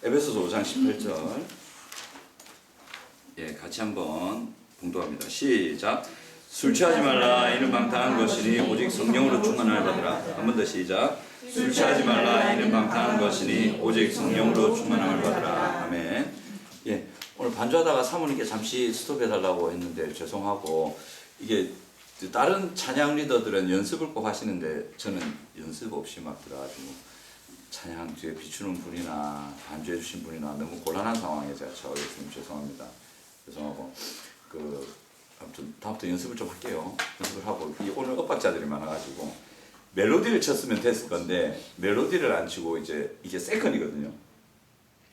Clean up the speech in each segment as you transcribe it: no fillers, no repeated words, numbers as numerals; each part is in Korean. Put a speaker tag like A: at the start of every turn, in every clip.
A: 에베소서 5장 18절. 예, 같이 한번 봉독합니다. 시작. 술 취하지 말라. 이는 방탕한 것이니 오직 성령으로 충만함을 받으라. 한 번 더 시작. 술 취하지 말라. 이는 방탕한 것이니 오직 성령으로 충만함을 받으라. 아멘. 예, 오늘 반주하다가 사모님께 잠시 스톱해달라고 했는데 죄송하고, 이게 다른 찬양 리더들은 연습을 꼭 하시는데 저는 연습 없이 막 들어가지고 찬양 뒤에 비추는 분이나 반주해 주신 분이나 너무 곤란한 상황에 제가 처해 있으면 죄송합니다. 죄송하고, 아무튼 다음부터 연습을 좀 할게요. 연습을 하고, 오늘 엇박자들이 많아가지고 멜로디를 쳤으면 됐을 건데 멜로디를 안 치고 이제 이게 세컨이거든요.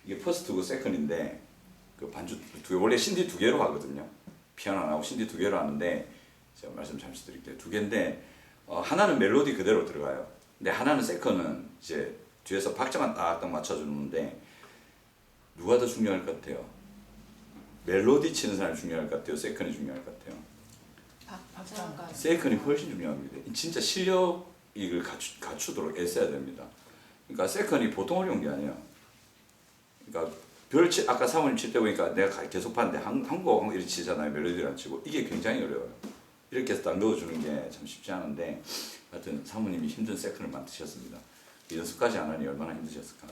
A: 이게 퍼스트고 세컨인데 그 반주 원래 신디 두 개로 하거든요. 피아노 하나하고 신디 두 개로 하는데 제가 말씀 잠시 드릴게요. 두 개인데 하나는 멜로디 그대로 들어가요. 근데 하나는 세컨은 이제 뒤에서 박자만 딱딱 맞춰주는데 누가 더 중요할 것 같아요? 멜로디 치는 사람이 중요할 것 같아요? 세컨이 중요할 것 같아요? 세컨이 훨씬 중요합니다. 진짜 실력을 갖추도록 애써야 됩니다. 그러니까 세컨이 보통 어려운 게 아니에요. 그러니까 아까 사모님 칠 때 보니까 내가 계속 봤는데 한곡 이렇게 치잖아요. 멜로디를 안 치고. 이게 굉장히 어려워요. 이렇게 해서 딱 넣어주는 게 참 쉽지 않은데, 하여튼 사모님이 힘든 세컨을 만드셨습니다. 연습까지 안 하니 얼마나 힘드셨을까.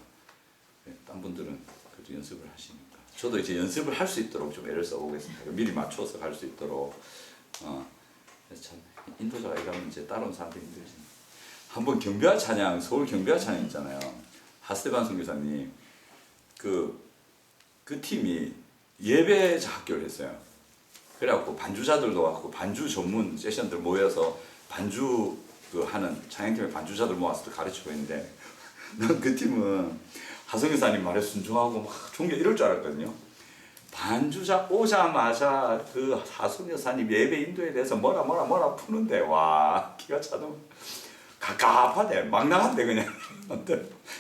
A: 네, 딴 분들은 그래도 연습을 하시니까. 저도 이제 연습을 할 수 있도록 좀 애를 써보겠습니다. 미리 맞춰서 할 수 있도록. 그래서 참 인도자가 이러면 이제 따라온 사람들이 힘들지. 한번 경배와 찬양, 서울 경배와 찬양 있잖아요. 하스테반 선교사님 그 팀이 예배자 학교를 했어요. 그래갖고 반주자들도 왔고 반주 전문 세션들 모여서 반주 하는 찬양팀의 반주자들 모아서 가르치고 있는데, 난 그 팀은 하성교사님 말에 순종하고 막 존경 이럴 줄 알았거든요. 반주자 오자마자 그 하성교사님 예배 인도에 대해서 뭐라 푸는데 와 기가 차도 갑갑하대. 막 나간대 그냥.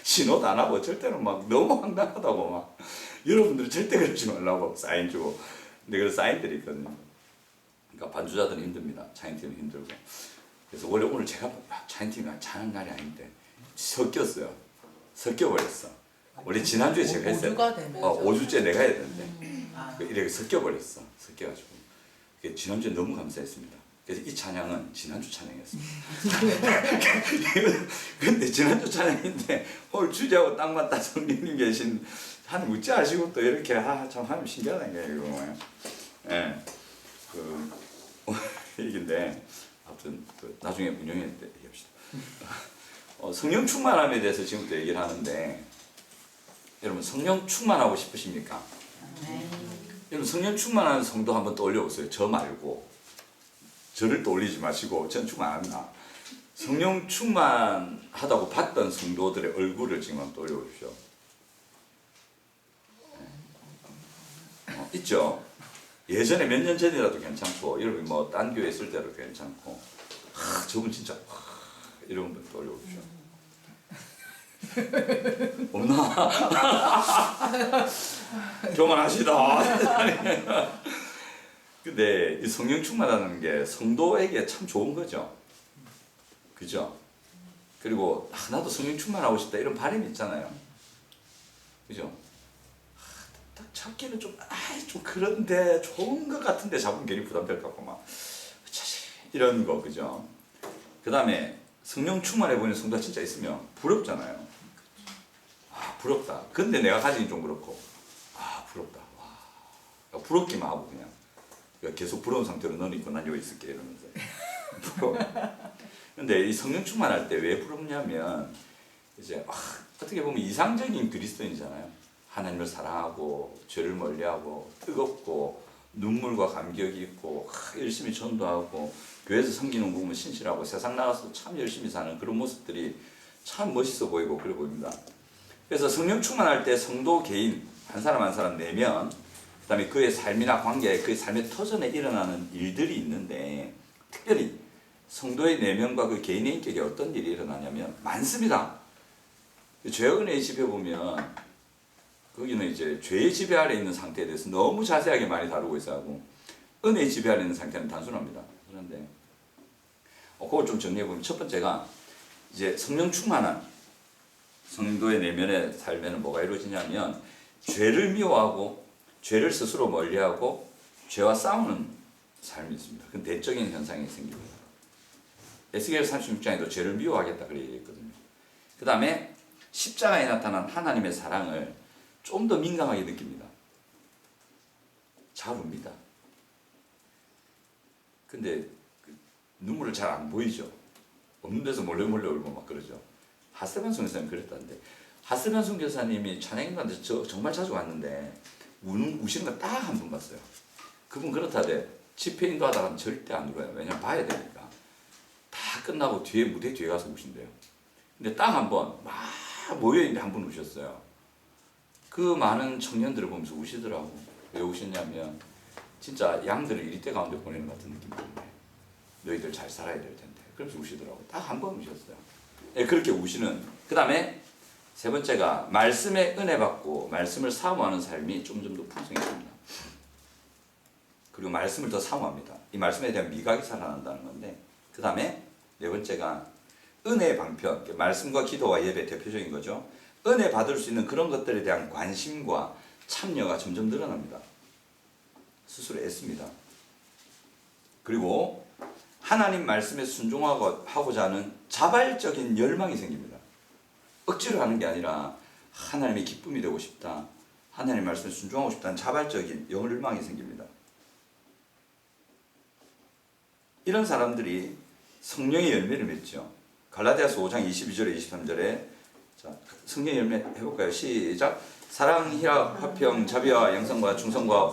A: 신호도 안 하고 절대로 막 너무 황당하다고 막. 여러분들은 절대 그러지 말라고 사인 주고. 근데 그런 사인들이 있거든요. 그러니까 반주자들은 힘듭니다. 찬양팀은 힘들고. 그래서 원래 오늘 제가 찬양팀이 찬양 날이 아닌데 섞였어요. 섞여버렸어. 원래 지난주에 제가 했어요. 5주째 내가 해야 되는데 이렇게 섞여버렸어. 섞여가지고 지난주에 너무 감사했습니다. 그래서 이 찬양은 지난주 찬양이었습니다. 근데 지난주 찬양인데 오늘 주제하고 딱 맞다 성령님 계신 하나님 어찌 아시고 또 이렇게 참 하나님 신기하다는 거예요. 이거. 예, 얘기인데 아무튼 나중에 운영회 때 얘기합시다. 성령 충만함에 대해서 지금부터 얘기를 하는데, 여러분 성령 충만하고 싶으십니까? 여러분 성령 충만한 성도 한번 떠올려보세요. 저 말고. 저를 떠올리지 마시고 전 충만 안 합니다. 성령 충만하다고 봤던 성도들의 얼굴을 지금 한번 떠올려보십시오. 있죠? 예전에 몇 년 전이라도 괜찮고, 여러분 뭐 딴 교회 있을 때도 괜찮고, 저분 진짜 이런 분 떠올려보십시오. 없나? 교만하시다. 근데 이 성령 충만하는 게 성도에게 참 좋은 거죠. 그죠? 그리고 나도 성령 충만하고 싶다 이런 바람이 있잖아요. 그죠? 딱 잡기는 좀 그런데 좋은 것 같은데 잡으면 괜히 부담될 것 같고 막 이런 거. 그죠? 그 다음에 성령 충만해 보이는 성도가 진짜 있으면 부럽잖아요. 부럽다. 근데 내가 가지긴 좀 그렇고 부럽다. 와. 부럽기만 하고 그냥 계속 부러운 상태로 너는 있고 난 여기 있을게 이러면서 부러워. 근데 이 성령 충만할 때 왜 부럽냐면 이제 어떻게 보면 이상적인 그리스도인이잖아요. 하나님을 사랑하고 죄를 멀리하고 뜨겁고 눈물과 감격이 있고 열심히 전도하고 교회에서 섬기는 부분은 신실하고 세상 나가서도 참 열심히 사는 그런 모습들이 참 멋있어 보이고 그래 보입니다. 그래서 성령 충만할 때 성도 개인 한 사람 내면, 그 다음에 그의 삶이나 관계, 그의 삶의 터전에 일어나는 일들이 있는데, 특별히 성도의 내면과 그 개인의 인격에 어떤 일이 일어나냐면 많습니다. 죄악은혜의 집에 보면 거기는 이제 죄의 지배 아래 있는 상태에 대해서 너무 자세하게 많이 다루고 있어요. 은혜의 지배 아래 있는 상태는 단순합니다. 그런데 그걸 좀 정리해 보면, 첫 번째가 이제 성령 충만한 성도의 내면의 삶에는 뭐가 이루어지냐면 죄를 미워하고 죄를 스스로 멀리하고 죄와 싸우는 삶이 있습니다. 그 내적인 현상이 생깁니다. 에스겔 36장에도 죄를 미워하겠다 그렇게 얘기했거든요. 그 다음에 십자가에 나타난 하나님의 사랑을 좀 더 민감하게 느낍니다. 잘 웁니다. 근데 눈물을 잘 안 보이죠. 없는 데서 몰래 울고 막 그러죠. 하스반 선교사님 그랬다는데, 하스반 선교사님이 찬양인가한테 정말 자주 왔는데 우시는 거 딱 한 번 봤어요. 그분 그렇다대 집회 인도하다가는 절대 안 울어요. 왜냐면 봐야 되니까. 다 끝나고 뒤에 무대 뒤에 가서 우신대요. 근데 딱 한 번 막 모여있는데 한 번 우셨어요. 그 많은 청년들을 보면서 우시더라고. 왜 우셨냐면 진짜 양들을 이리대 가운데 보내는 것 같은 느낌 때문에 너희들 잘 살아야 될 텐데. 그러면서 우시더라고. 딱 한 번 우셨어요. 네, 그렇게 우시는. 그 다음에 세 번째가 말씀에 은혜 받고 말씀을 사모하는 삶이 점점 더 풍성해집니다. 그리고 말씀을 더 사모합니다. 이 말씀에 대한 미각이 살아난다는 건데, 그 다음에 네 번째가 은혜의 방편, 말씀과 기도와 예배 대표적인 거죠. 은혜 받을 수 있는 그런 것들에 대한 관심과 참여가 점점 늘어납니다. 스스로 애씁니다. 그리고 하나님 말씀에 순종하고자 하는 자발적인 열망이 생깁니다. 억지로 하는 게 아니라 하나님의 기쁨이 되고 싶다, 하나님 말씀에 순종하고 싶다는 자발적인 열망이 생깁니다. 이런 사람들이 성령의 열매를 맺죠. 갈라디아서 5장 22절에 23절에 자, 성령의 열매 해볼까요? 시작. 사랑, 희락, 화평, 자비와 양성과 충성과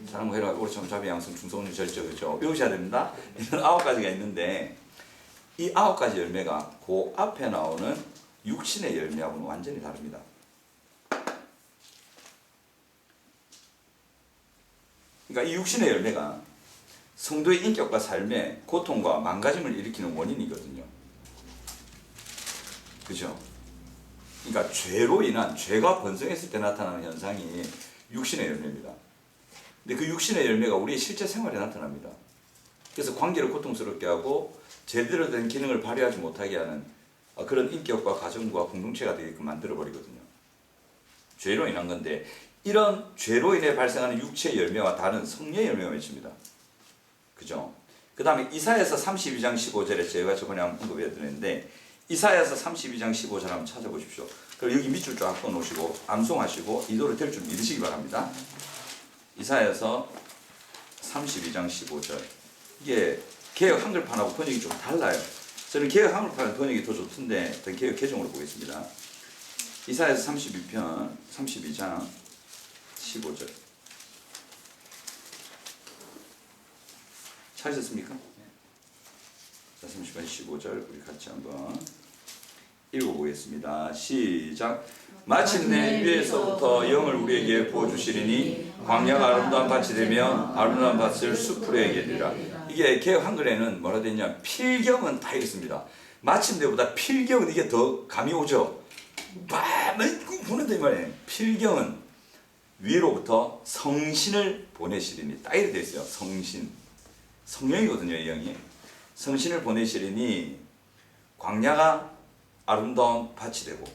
A: 사랑과 희락, 오르참, 자비, 양성, 충성, 절제, 그렇죠? 외우셔야 됩니다. 이런 9가지가 있는데 이 9가지 열매가 그 앞에 나오는 육신의 열매하고는 완전히 다릅니다. 그러니까 이 육신의 열매가 성도의 인격과 삶에 고통과 망가짐을 일으키는 원인이거든요. 그죠? 그러니까 죄로 인한, 죄가 번성했을 때 나타나는 현상이 육신의 열매입니다. 근데 그 육신의 열매가 우리의 실제 생활에 나타납니다. 그래서 관계를 고통스럽게 하고 제대로 된 기능을 발휘하지 못하게 하는 그런 인격과 가정과 공동체가 되게끔 만들어버리거든요. 죄로 인한 건데, 이런 죄로 인해 발생하는 육체의 열매와 다른 성령의 열매가 맺힙니다. 그죠? 그 다음에 이사야서 32장 15절에 제가 저번에 한번 언급해드렸는데, 이사야서 32장 15절 한번 찾아보십시오. 그리고 여기 밑줄 쫙 꺼놓으시고 암송하시고 이도를 될 줄 믿으시기 바랍니다. 이사야서 32장 15절. 이게 개역 한글판하고 번역이 좀 달라요. 저는 개역 한글판 번역이 더 좋던데 개역 개정으로 보겠습니다. 이사야서 32장 15절. 찾으셨습니까? 자, 30번 15절 우리 같이 한번 읽어보겠습니다. 시작. 마침내 위에서부터 영을 우리에게 부어주시리니 광야가 아름다운 밭이 되면 아름다운 밭을 숲으로에게 되리라. 이게 개역 한글에는 뭐라 되냐, 필경은 다 읽습니다. 마침내보다 필경은 이게 더 감이 오죠. 부는데 말이에요. 필경은 위로부터 성신을 보내시리니, 딱 이렇게 되어 있어요. 성신, 성령이거든요. 이 영이 성신을 보내시리니 광야가 아름다운 밭이 되고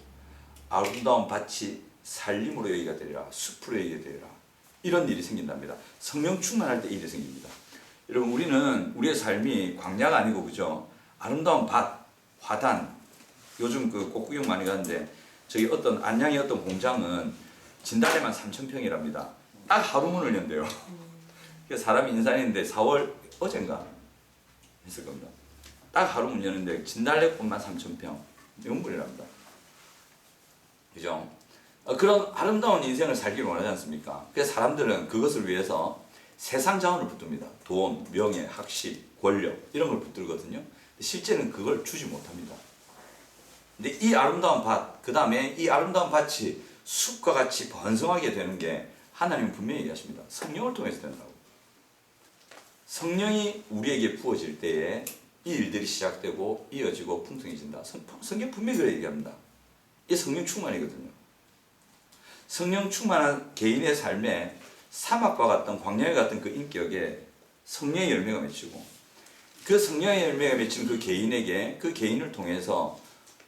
A: 아름다운 밭이 살림으로 여기가 되리라, 숲으로 여기가 되리라. 이런 일이 생긴답니다. 성령 충만할 때 일이 생깁니다. 여러분, 우리는 우리의 삶이 광야가 아니고, 그죠? 아름다운 밭, 화단. 요즘 그 꽃구경 많이 가는데 저기 어떤 안양의 어떤 공장은 진달래만 3,000평이랍니다. 딱 하루 문을 연대요. 사람이 인사했는데 4월 어젠가 했을 겁니다. 딱 하루 문 여는데 진달래꽃만 3,000평. 명물이랍니다. 그죠? 그런 아름다운 인생을 살기를 원하지 않습니까? 그래서 사람들은 그것을 위해서 세상 자원을 붙듭니다. 돈, 명예, 학식, 권력 이런 걸 붙들거든요. 실제는 그걸 주지 못합니다. 근데 이 아름다운 밭, 그 다음에 이 아름다운 밭이 숲과 같이 번성하게 되는 게 하나님은 분명히 얘기하십니다. 성령을 통해서 된다고. 성령이 우리에게 부어질 때에 이 일들이 시작되고 이어지고 풍성해진다. 성경 분명히 그렇게 얘기합니다. 이게 성령 충만이거든요. 성령 충만한 개인의 삶에 사막과 같은 광야와 같은 그 인격에 성령의 열매가 맺히고, 그 성령의 열매가 맺힌 그 개인에게, 그 개인을 통해서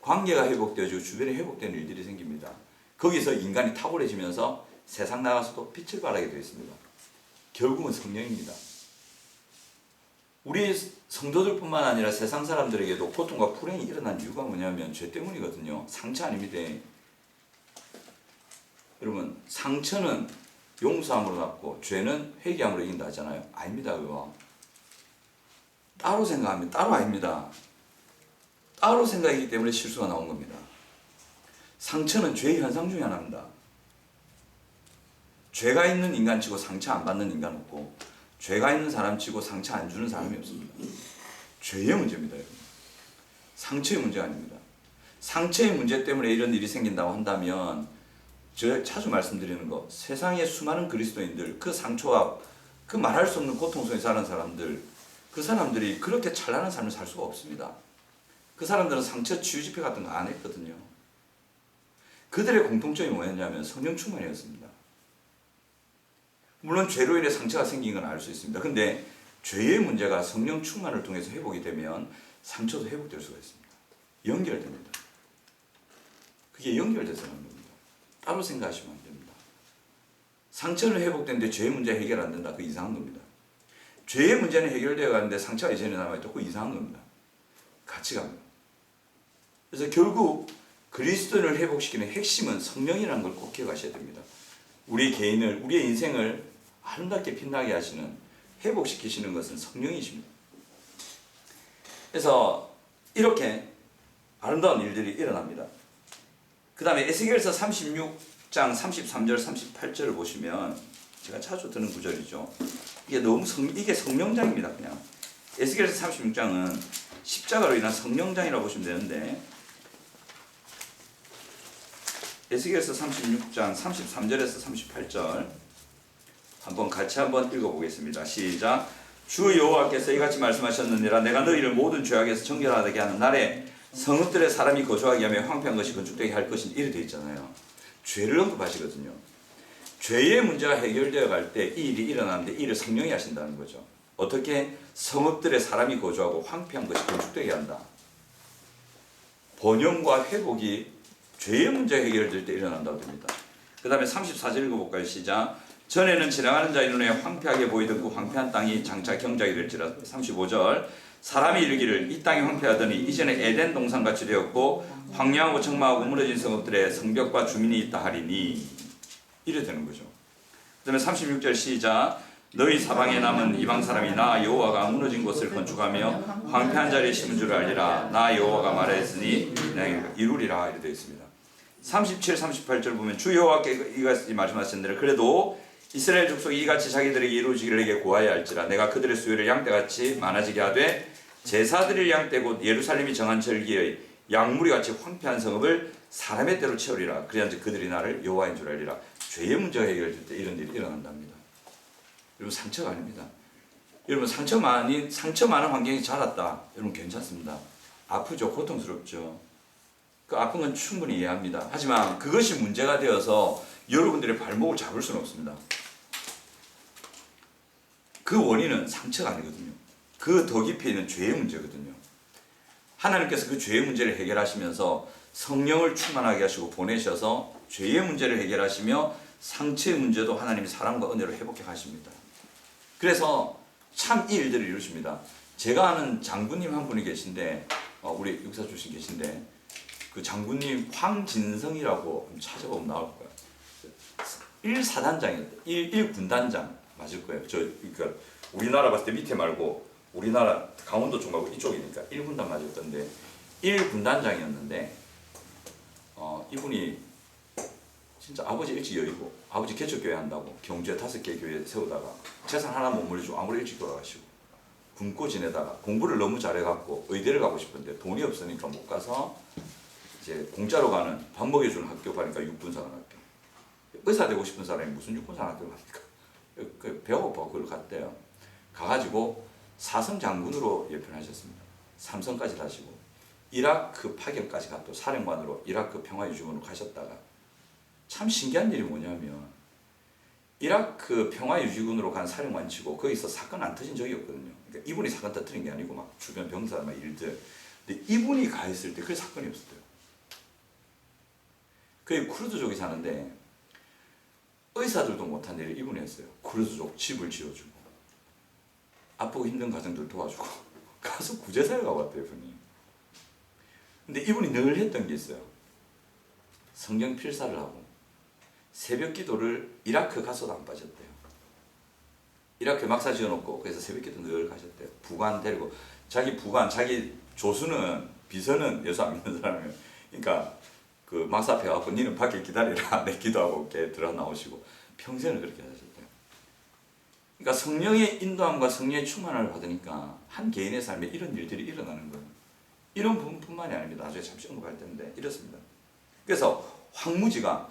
A: 관계가 회복되어지고 주변에 회복되는 일들이 생깁니다. 거기서 인간이 탁월해지면서 세상 나가서도 빛을 발하게 되어 있습니다. 결국은 성령입니다. 우리 성도들뿐만 아니라 세상 사람들에게도 고통과 불행이 일어난 이유가 뭐냐면 죄 때문이거든요. 상처 아닙니다. 여러분, 상처는 용서함으로 낫고 죄는 회개함으로 이긴다 하잖아요. 아닙니다. 그거 따로 생각합니다. 따로 아닙니다. 따로 생각이기 때문에 실수가 나온 겁니다. 상처는 죄의 현상 중에 하나입니다. 죄가 있는 인간 치고 상처 안 받는 인간 없고, 죄가 있는 사람 치고 상처 안 주는 사람이 없습니다. 죄의 문제입니다. 여러분. 상처의 문제가 아닙니다. 상처의 문제 때문에 이런 일이 생긴다고 한다면, 제가 자주 말씀드리는 거, 세상의 수많은 그리스도인들, 그 상처와 그 말할 수 없는 고통 속에 사는 사람들, 그 사람들이 그렇게 찬란한 삶을 살 수가 없습니다. 그 사람들은 상처 치유 집회 같은 거 안 했거든요. 그들의 공통점이 뭐였냐면 성령 충만이었습니다. 물론 죄로 인해 상처가 생긴 건 알 수 있습니다. 근데 죄의 문제가 성령 충만을 통해서 회복이 되면 상처도 회복될 수가 있습니다. 연결됩니다. 그게 연결돼서 하는 겁니다. 따로 생각하시면 안 됩니다. 상처는 회복되는데 죄의 문제 해결 안 된다. 그거 이상한 겁니다. 죄의 문제는 해결되어 가는데 상처가 이전에 남아있다. 그거 이상한 겁니다. 같이 갑니다. 그래서 결국 그리스도인을 회복시키는 핵심은 성령이라는 걸 꼭 기억하셔야 됩니다. 우리 개인을, 우리의 인생을 아름답게 빛나게 하시는, 회복시키시는 것은 성령이십니다. 그래서 이렇게 아름다운 일들이 일어납니다. 그 다음에 에스겔서 36장 33절 38절을 보시면 제가 자주 드는 구절이죠. 이게 성령장입니다. 그냥 에스겔서 36장은 십자가로 인한 성령장이라고 보시면 되는데, 에스겔서 36장 33절에서 38절 같이 한번 읽어보겠습니다. 시작. 주 여호와께서 이같이 말씀하셨느니라. 내가 너희를 모든 죄악에서 정결하게 하는 날에 성읍들의 사람이 거주하게 하며 황폐한 것이 건축되게 할 것이 이래 되어 있잖아요. 죄를 언급하시거든요. 죄의 문제가 해결되어 갈 때 이 일이 일어나는데 이 일을 성령이 하신다는 거죠. 어떻게? 성읍들의 사람이 거주하고 황폐한 것이 건축되게 한다. 번영과 회복이 죄의 문제 해결될 때 일어난다고 됩니다. 그 다음에 34절 읽어볼까요? 시작. 전에는 지나가는 자의 눈에 황폐하게 보이던 그 황폐한 땅이 장차 경작이 될지라. 35절. 사람이 이르기를 이 땅이 황폐하더니 이전에 에덴 동산같이 되었고 황량하고 청망하고 무너진 성읍들의 성벽과 주민이 있다 하리니. 이래 되는 거죠. 그 다음에 36절 시작. 너희 사방에 남은 이방 사람이 나 여호와가 무너진 곳을 건축하며 황폐한 자리에 심은 줄 알리라. 나 여호와가 말하였으니 내가 이루리라. 이렇게 되어 있습니다. 37, 38절 보면 주 여호와께 이같이 말씀하셨느니라. 그래도 이스라엘 족속이 이같이 자기들에게 이루어지기를 내게 구하여 할지라. 내가 그들의 수요를 양떼같이 많아지게 하되 제사드릴 양떼 곧 예루살렘이 정한 절기의 양무리같이 황폐한 성읍을 사람의 때로 채우리라. 그래야지 그들이 나를 여호와인 줄 알리라. 죄의 문제가 해결될 때 이런 일이 일어난답니다. 여러분, 상처가 아닙니다. 여러분, 상처 많은 환경에 자랐다. 여러분, 괜찮습니다. 아프죠. 고통스럽죠. 그 아픈 건 충분히 이해합니다. 하지만 그것이 문제가 되어서 여러분들의 발목을 잡을 수는 없습니다. 그 원인은 상처가 아니거든요. 그 더 깊이 있는 죄의 문제거든요. 하나님께서 그 죄의 문제를 해결하시면서 성령을 충만하게 하시고 보내셔서 죄의 문제를 해결하시며 상처의 문제도 하나님이 사랑과 은혜로 회복해 가십니다. 그래서 참 이 일들을 이루십니다. 제가 아는 장군님 한 분이 계신데, 우리 육사 출신 계신데, 그 장군님 황진성이라고 찾아보면 나올 거예요. 1사단장이었다. 1군단장 맞을 거예요. 그러니까 우리나라 봤을 때 밑에 말고 우리나라 강원도 쪽 말고 이쪽이니까 1군단 맞을 건데 1군단장이었는데, 이분이 진짜 아버지 일찍 여의고 아버지 개척교회 한다고 경주에 5개 교회 세우다가 재산 하나 못 물려주고 아무리 일찍 돌아가시고 굶고 지내다가 공부를 너무 잘해갖고 의대를 가고 싶은데 돈이 없으니까 못 가서 이제 공짜로 가는 밥 먹여주는 학교 가니까 육군사관학교. 의사 되고 싶은 사람이 무슨 육군사관학교 갑니까? 배고파 그걸 갔대요. 가가지고 사성 장군으로 예편하셨습니다. 3성까지 다시고 이라크 파견까지 가 또 사령관으로 이라크 평화유지군으로 가셨다가 참 신기한 일이 뭐냐면 이라크 평화유지군으로 간 사령관치고 거기서 사건 안 터진 적이 없거든요. 그러니까 이분이 사건 터뜨린 게 아니고 막 주변 병사 막 일들. 근데 이분이 가 있을 때 그 사건이 없었대요. 그게 쿠르드족이 사는데 의사들도 못한 일을 이분이 했어요. 쿠르드족 집을 지어주고 아프고 힘든 가정들 도와주고 가서 구제사를 가고 왔대요, 이분이. 근데 이분이 늘 했던 게 있어요. 성경 필사를 하고 새벽 기도를 이라크 가서도 안 빠졌대요. 이라크에 막사 지어놓고 그래서 새벽 기도 늘 가셨대요. 부관 데리고 자기 부관, 자기 조수는 비서는 예수 안 믿는 사람이에요. 그러니까 그 막사 앞에 가고 니는 밖에 기다리라 내 기도하고 이렇게 들어 나오시고 평생을 그렇게 하셨대요. 그러니까 성령의 인도함과 성령의 충만함을 받으니까 한 개인의 삶에 이런 일들이 일어나는 거예요. 이런 부분뿐만이 아닙니다. 나중에 잠시 언급할 텐데 이렇습니다. 그래서 황무지가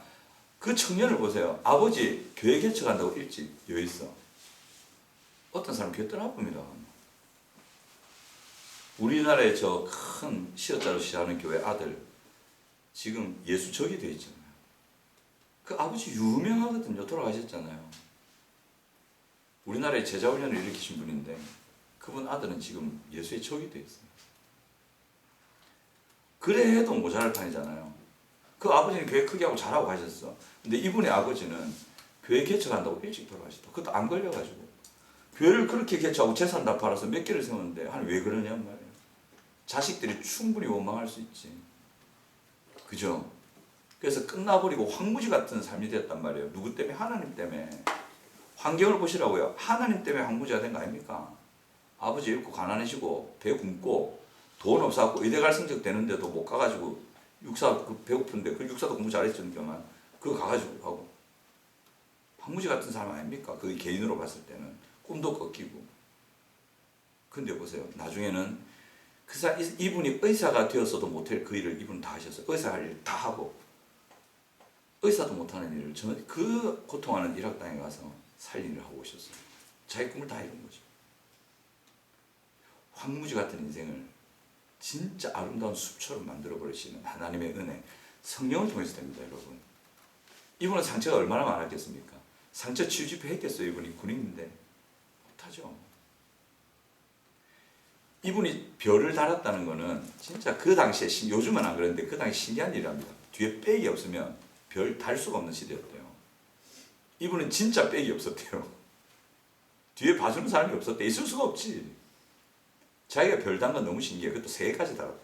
A: 그 청년을 보세요. 아버지 교회 개척한다고 일찍 여있어. 어떤 사람 교회 떠나봅니다. 우리나라의 저 큰 시어자로 시작하는 교회 아들 지금 예수적이 되어 있잖아요. 그 아버지 유명하거든요. 돌아가셨잖아요. 우리나라의 제자훈련을 일으키신 분인데 그분 아들은 지금 예수의 적이 되어 있어요. 그래 해도 모자랄 판이잖아요. 그 아버지는 교회 크게 하고 잘하고 가셨어. 근데 이분의 아버지는 교회 개척한다고 일찍 돌아가셨다. 그것도 안 걸려가지고. 교회를 그렇게 개척하고 재산 다 팔아서 몇 개를 세웠는데 아니 왜 그러냔 말이에요. 자식들이 충분히 원망할 수 있지. 그죠? 그래서 끝나버리고 황무지 같은 삶이 됐단 말이에요. 누구 때문에? 하나님 때문에. 환경을 보시라고요. 하나님 때문에 황무지가 된 거 아닙니까? 아버지 잃고 가난해지고 배 굶고 돈 없어갖고 의대 갈 성적 되는데도 못 가가지고 육사 배고픈데 그 육사도 공부 잘했으니까만 그거 가가지고 하고 황무지 같은 사람 아닙니까? 그 개인으로 봤을 때는 꿈도 꺾이고. 근데 보세요. 나중에는 그 사람 이분이 의사가 되었어도 못할 그 일을 이분은 다 하셨어요. 의사 할 일 다 하고 의사도 못하는 일을 전 그 고통하는 일학당에 가서 살인을 하고 오셨어요. 자기 꿈을 다 이룬 거죠. 황무지 같은 인생을 진짜 아름다운 숲처럼 만들어버리시는 하나님의 은혜, 성령을 통해서 됩니다, 여러분. 이분은 상처가 얼마나 많았겠습니까? 상처 치유 집회 했겠어요, 이분이 군인인데. 못하죠. 이분이 별을 달았다는 거는 진짜 그 당시에, 요즘은 안 그랬는데 그 당시 신기한 일이랍니다. 뒤에 백이 없으면 별 달 수가 없는 시대였대요. 이분은 진짜 백이 없었대요. 뒤에 봐주는 사람이 없었대. 있을 수가 없지. 자기가 별 단 건 너무 신기해요. 그것도 3개까지 달았다.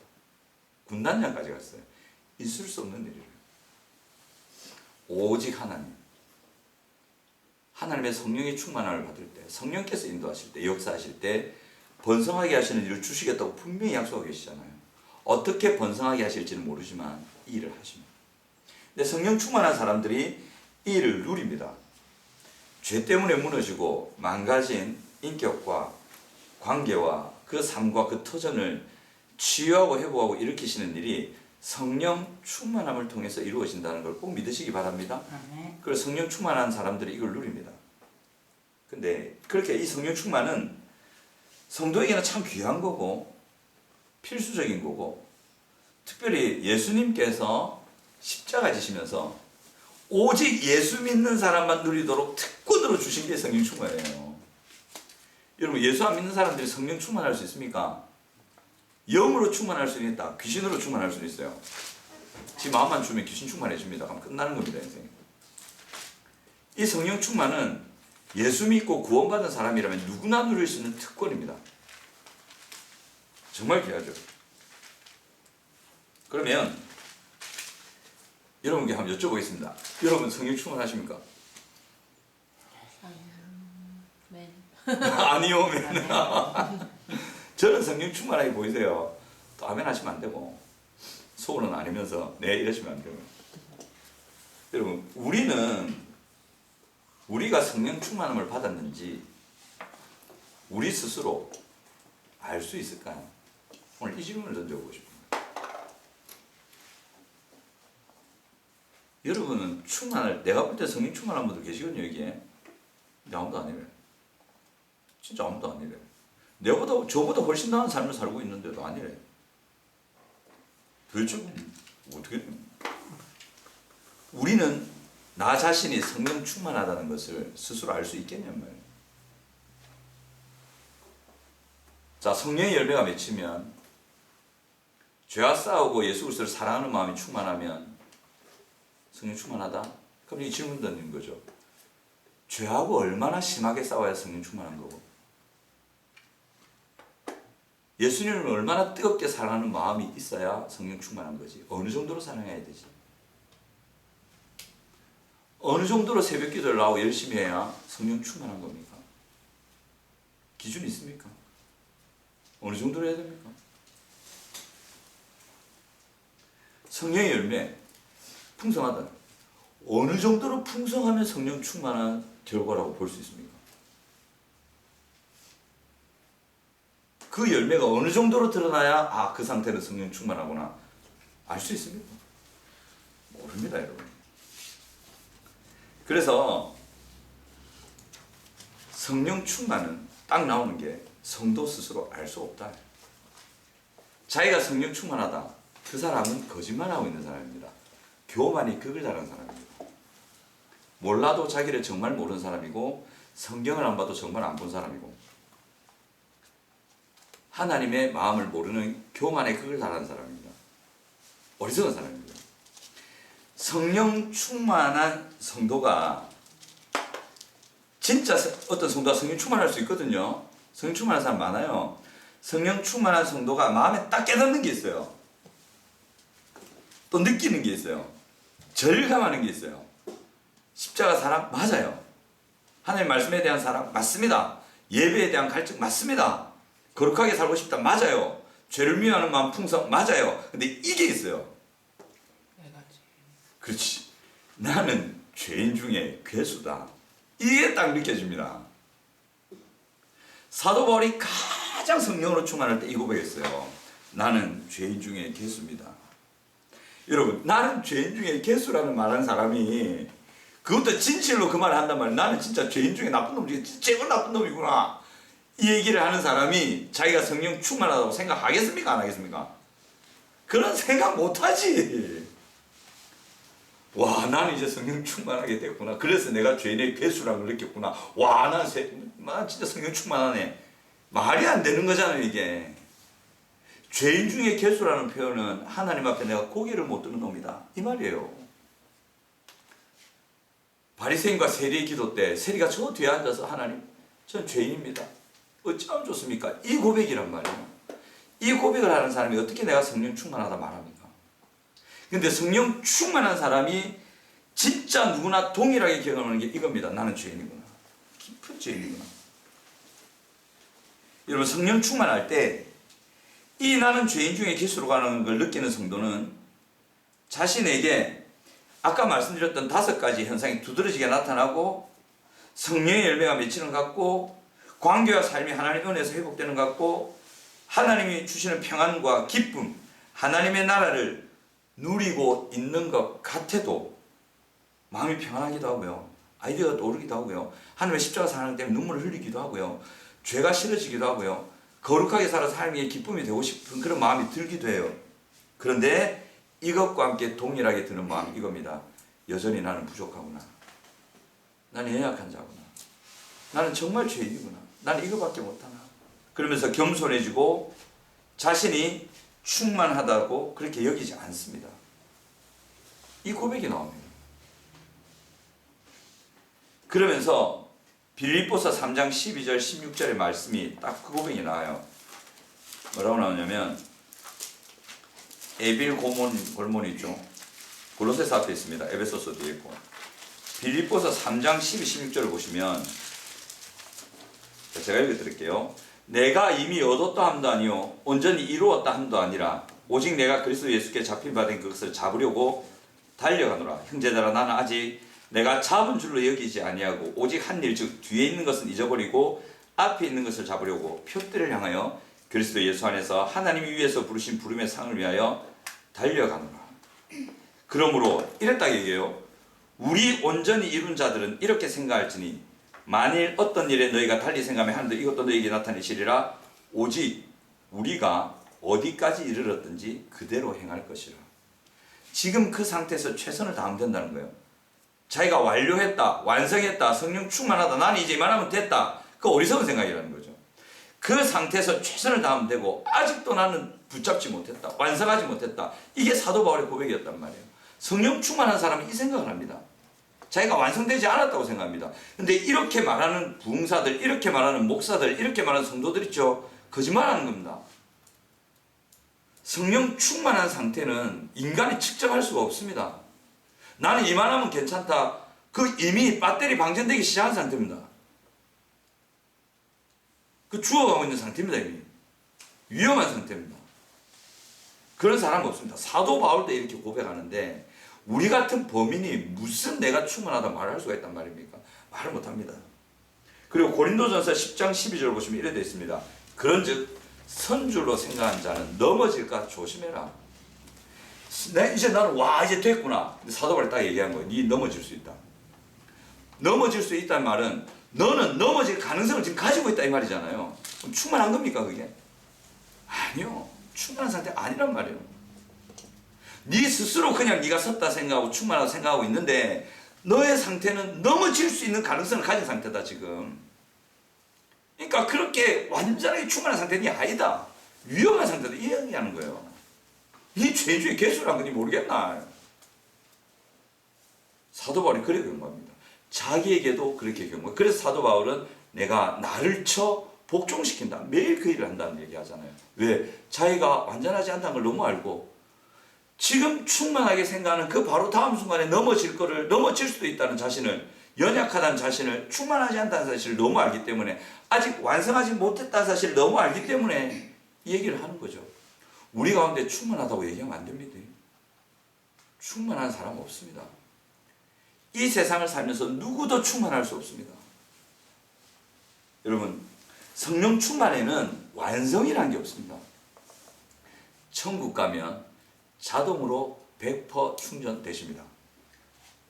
A: 군단장까지 갔어요. 있을 수 없는 일이에요. 오직 하나님. 하나님의 성령의 충만함을 받을 때, 성령께서 인도하실 때, 역사하실 때 번성하게 하시는 일을 주시겠다고 분명히 약속하고 계시잖아요. 어떻게 번성하게 하실지는 모르지만 이 일을 하십니다. 근데 성령 충만한 사람들이 이 일을 누립니다. 죄 때문에 무너지고 망가진 인격과 관계와 그 삶과 그 터전을 치유하고 회복하고 일으키시는 일이 성령 충만함을 통해서 이루어진다는 걸 꼭 믿으시기 바랍니다. 그래서 성령 충만한 사람들이 이걸 누립니다. 근데 그렇게 이 성령 충만은 성도에게는 참 귀한 거고 필수적인 거고, 특별히 예수님께서 십자가 지시면서 오직 예수 믿는 사람만 누리도록 특권으로 주신 게 성령 충만이에요. 여러분, 예수 안 믿는 사람들이 성령 충만할 수 있습니까? 영으로 충만할 수는 있다. 귀신으로 충만할 수는 있어요. 지 마음만 주면 귀신 충만해집니다. 그럼 끝나는 겁니다, 인생. 이 성령 충만은 예수 믿고 구원받은 사람이라면 누구나 누릴 수 있는 특권입니다. 정말 귀하죠. 그러면 여러분께 한번 여쭤보겠습니다. 여러분 성령 충만하십니까?
B: 네.
A: 아니요. 저는 성령 충만하게 보이세요. 또 아멘 하시면 안 되고 속으로는 아니면서 네 이러시면 안 되고. 여러분, 우리가 성령 충만함을 받았는지 우리 스스로 알 수 있을까요? 오늘 이 질문을 던져보고 싶습니다. 여러분은 내가 볼 때 성령 충만한 분들 계시거든요, 여기에. 근데 아무도 아니래. 진짜 아무도 아니래. 저보다 훨씬 나은 삶을 살고 있는데도 아니래. 도대체 어떻게 됩니까? 우리는 나 자신이 성령 충만하다는 것을 스스로 알 수 있겠냔 말이에요. 자, 성령의 열매가 맺히면, 죄와 싸우고 예수 그리스도를 사랑하는 마음이 충만하면 성령 충만하다? 그럼 이 질문 던지는 거죠. 죄하고 얼마나 심하게 싸워야 성령 충만한 거고, 예수님을 얼마나 뜨겁게 사랑하는 마음이 있어야 성령 충만한 거지. 어느 정도로 사랑해야 되지? 어느 정도로 새벽 기도를 나오고 열심히 해야 성령 충만한 겁니까? 기준이 있습니까? 어느 정도로 해야 됩니까? 성령의 열매, 풍성하다. 어느 정도로 풍성하면 성령 충만한 결과라고 볼 수 있습니까? 그 열매가 어느 정도로 드러나야 그 상태는 성령 충만하구나 알 수 있습니까? 모릅니다, 여러분. 그래서 성령 충만은 딱 나오는 게 성도 스스로 알 수 없다. 자기가 성령 충만하다. 그 사람은 거짓말하고 있는 사람입니다. 교만이 극을 달한 사람입니다. 몰라도 자기를 정말 모르는 사람이고, 성경을 안 봐도 정말 안 본 사람이고, 하나님의 마음을 모르는 교만의 극을 달한 사람입니다. 어리석은 사람입니다. 성령 충만한 성도가, 진짜 어떤 성도가 성령 충만할 수 있거든요. 성령 충만한 사람 많아요. 성령 충만한 성도가 마음에 딱 깨닫는 게 있어요. 또 느끼는 게 있어요. 절감하는 게 있어요. 십자가 사랑 맞아요. 하나님 말씀에 대한 사랑 맞습니다. 예배에 대한 갈증 맞습니다. 거룩하게 살고 싶다 맞아요. 죄를 미워하는 마음 풍성 맞아요. 근데 이게 있어요. 그렇지. 나는 죄인 중에 괴수다. 이게 딱 느껴집니다. 사도 바울이 가장 성령으로 충만할 때 이 고백했어요. 나는 죄인 중에 괴수입니다. 여러분, 나는 죄인 중에 괴수라는 말하는 사람이, 그것도 진실로 그 말을 한단 말이에요. 나는 진짜 죄인 중에 나쁜 놈 중에 제일 나쁜 놈이구나. 이 얘기를 하는 사람이 자기가 성령 충만하다고 생각하겠습니까? 안 하겠습니까? 그런 생각 못하지. 와, 나는 이제 성령 충만하게 됐구나. 그래서 내가 죄인의 괴수라는 걸 느꼈구나. 와, 난 진짜 성령 충만하네. 말이 안 되는 거잖아요, 이게. 죄인 중에 괴수라는 표현은 하나님 앞에 내가 고개를 못 드는 놈이다, 이 말이에요. 바리새인과 세리의 기도 때 세리가 저 뒤에 앉아서, 하나님, 전 죄인입니다. 어찌하면 좋습니까? 이 고백이란 말이에요. 이 고백을 하는 사람이 어떻게 내가 성령 충만하다 말합니까? 근데 성령 충만한 사람이 진짜 누구나 동일하게 경험하는 게 이겁니다. 나는 죄인이구나. 깊은 죄인이구나. 여러분, 성령 충만할 때 이 나는 죄인 중에 괴수로 가는 걸 느끼는 성도는 자신에게 아까 말씀드렸던 5가지 현상이 두드러지게 나타나고, 성령의 열매가 맺히는 것 같고, 관계와 삶이 하나님의 은혜에서 회복되는 것 같고, 하나님이 주시는 평안과 기쁨, 하나님의 나라를 누리고 있는 것 같아도 마음이 평안하기도 하고요. 아이디어가 떠오르기도 하고요. 하나님의 십자가 사랑 때문에 눈물을 흘리기도 하고요. 죄가 싫어지기도 하고요. 거룩하게 살아 삶의 기쁨이 되고 싶은 그런 마음이 들기도 해요. 그런데 이것과 함께 동일하게 드는 마음이 이겁니다. 여전히 나는 부족하구나. 나는 연약한 자구나. 나는 정말 죄인이구나. 나는 이거밖에 못하나. 그러면서 겸손해지고 자신이 충만하다고 그렇게 여기지 않습니다. 이 고백이 나옵니다. 그러면서 빌립보서 3장 12절 16절의 말씀이 딱 그 고백이 나와요. 뭐라고 나오냐면, 에빌 골몬 있죠. 골로새서 앞에 있습니다. 에베소서 뒤에 있고. 빌립보서 3장 12, 16절을 보시면, 제가 읽어드릴게요. 내가 이미 얻었다 함도 아니요 온전히 이루었다 함도 아니라 오직 내가 그리스도 예수께 잡힌 바 된 그것을 잡으려고 달려가노라. 형제들아, 나는 아직 내가 잡은 줄로 여기지 아니하고 오직 한 일, 즉 뒤에 있는 것은 잊어버리고 앞에 있는 것을 잡으려고 표대를 향하여 그리스도 예수 안에서 하나님이 위에서 부르신 부름의 상을 위하여 달려가노라. 그러므로 이랬다 얘기해요. 우리 온전히 이룬 자들은 이렇게 생각할지니 만일 어떤 일에 너희가 달리 생각하면 하는데 이것도 너희에게 나타내시리라. 오직 우리가 어디까지 이르렀든지 그대로 행할 것이라. 지금 그 상태에서 최선을 다하면 된다는 거예요. 자기가 완료했다, 완성했다, 성령 충만하다, 나는 이제 이만하면 됐다. 그 어리석은 생각이라는 거죠. 그 상태에서 최선을 다하면 되고, 아직도 나는 붙잡지 못했다, 완성하지 못했다. 이게 사도 바울의 고백이었단 말이에요. 성령 충만한 사람은 이 생각을 합니다. 자기가 완성되지 않았다고 생각합니다. 근데 이렇게 말하는 부흥사들, 이렇게 말하는 목사들, 이렇게 말하는 성도들 있죠. 거짓말하는 겁니다. 성령 충만한 상태는 인간이 측정할 수가 없습니다. 나는 이만하면 괜찮다. 그 이미 배터리 방전되기 시작한 상태입니다. 그 죽어가고 있는 상태입니다. 이미 위험한 상태입니다. 그런 사람 없습니다. 사도 바울도 이렇게 고백하는데 우리 같은 범인이 무슨 내가 충만하다 말할 수가 있단 말입니까? 말을 못합니다. 그리고 고린도전서 10장 12절 보시면 이래 되어 있습니다. 그런즉 선줄로 생각한 자는 넘어질까 조심해라. 이제 나는 와 이제 됐구나. 사도 바울이 딱 얘기한 거예요. 네 넘어질 수 있다. 넘어질 수 있다는 말은 너는 넘어질 가능성을 지금 가지고 있다 이 말이잖아요. 그럼 충만한 겁니까 그게? 아니요. 충만한 상태가 아니란 말이에요. 네 스스로 그냥 네가 섰다 생각하고 충만하다고 생각하고 있는데 너의 상태는 넘어질 수 있는 가능성을 가진 상태다 지금. 그러니까 그렇게 완전하게 충만한 상태는 아니다. 위험한 상태다 이 얘기하는 거예요. 이 죄주의 개수란 건지 모르겠나. 사도 바울이 그렇게 경고합니다. 자기에게도 그렇게 경고해요. 그래서 사도 바울은 내가 나를 쳐 복종시킨다. 매일 그 일을 한다는 얘기 하잖아요. 왜? 자기가 완전하지 않다는 걸 너무 알고 지금 충만하게 생각하는 그 바로 다음 순간에 넘어질 수도 있다는 자신을, 연약하다는 자신을, 충만하지 않다는 사실을 너무 알기 때문에, 아직 완성하지 못했다는 사실을 너무 알기 때문에 이 얘기를 하는 거죠. 우리 가운데 충만하다고 얘기하면 안 됩니다. 충만한 사람 없습니다. 이 세상을 살면서 누구도 충만할 수 없습니다. 여러분, 성령 충만에는 완성이라는 게 없습니다. 천국 가면 자동으로 100% 충전되십니다.